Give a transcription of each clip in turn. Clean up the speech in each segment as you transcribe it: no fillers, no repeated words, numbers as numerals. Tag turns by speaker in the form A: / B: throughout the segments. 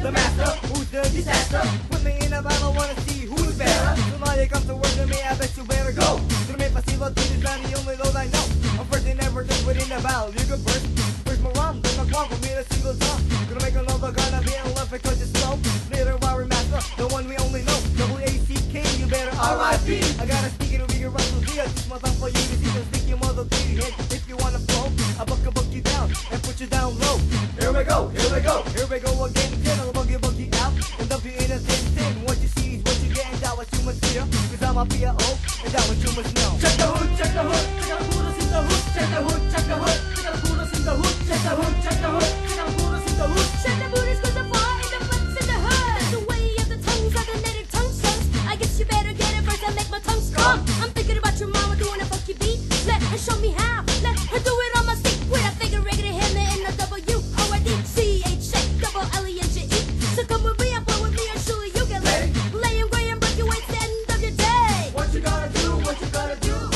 A: the master? Who's the disaster? Put me in a battle, wanna see who's better. So now you come to work with me, I bet you better go. Gonna make pasiva to this man, the only those I know. I'm first and never just within the battle. You go first, where's my rhyme? Don't knock one for me a single time. Gonna make another gonna be in love because it's slow. Later, Warrior Master, the one we only know. W-A-C-K, you better R.I.P. I gotta speak it over your Russell D. I teach my tongue for you to see. So stick your mother to your head if you wanna flow. I buck you down and put you down low. Here we go, here we go, here we go again. Then I'll bug you out and dump you in a thin. What you see is what you get, and that what you must fear. Cause I'm a P.O. and that what you must know.
B: Check the hood, check the hood, check out who in the hood. Check the hood, check the hood, check out who in the hood. Check the hood, check the hood, check out who in the hood.
C: Check the booties 'cause the far and the butts in the hood. That's the way of the tongues like a native tongue sucks. I guess you better get it first and make my tongue strong. I'm thinking about your mama doing a funky beat. Let her show me how. Let her do it on my seat with a figure riggedy hand in a W-O-R-D-C-H-A-L-L-E-N-G-E. So come with me and play with me and surely you get laid. Lay and gray and break your weights the end of your day.
A: What you gonna do? What you gonna do?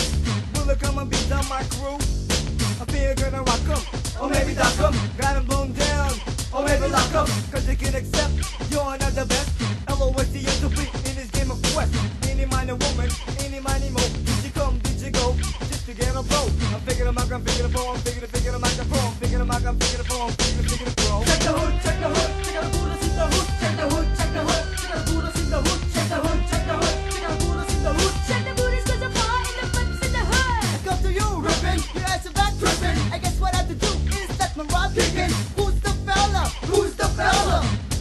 A: Will it come and beat down my crew? I feel gonna rock 'em, or maybe duck 'em. Got 'em blown down, or maybe lock 'em. Cause they can accept you're not the best. L-O-S-T to be in this game of quest. Any man or woman, any man, any mo. Did you come, did you go? Just to get a blow. I'm figuring them out, I'm figuring them out, I'm figuring them out, I'm figuring them out, I'm figuring them out, I'm figuring them out.
B: Check the hood, check the hood, check out who in the hood. Check the hood, check the hood, check out who in the hood. Check the hood, check the hood, check out who in the hood.
C: Check the booties 'cause the far and the butts in the hood.
D: I come to you, ripping, your ass is back tripping. I guess what I have to do is let my rod kicking. Who's the fella? Who's the fella?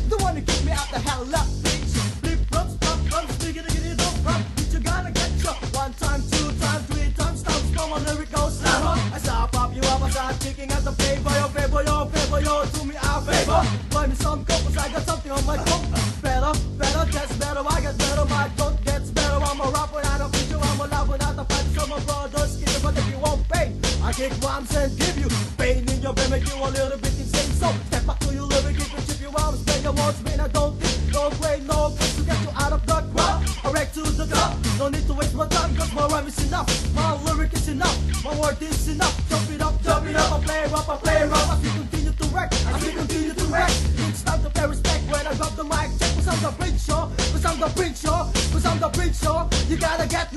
D: The one who kicked me out the hell up, bitch.
B: Flip, flop, stop, run, stiggity, giddy, don't run. Bitch, you gotta get ya. 1 time, 2 time, 3 times, stop, slow on lyric goes slammer. I stop up, you up, I start kicking at the favor, your favor, your favor, yo, do me a favor. Buy me some coke, 'cause I got something on my coat. Better, better, gets better, I get better, my coat gets better. I'm a rapper, I don't feature, I'm a lover, not a fight. So my brothers, give you, but if you won't pay, I kick rhymes and give you pain in your brain, make you a little bit insane. So step back to your lyric, if you chip your arms, bang your words, man, I don't think, don't play, no place to get you out of the crowd. I wreck to the top, no need to waste my time, 'cause my rhyme is enough, my lyric is enough, my word is enough. Jump it up, I play rough, I play rough. As we continue to wreck, as we continue to wreck. It's time to pay respect when I drop the mic. Check, 'cause I'm the preacher, 'cause I'm the preacher, 'cause I'm the preacher. You gotta get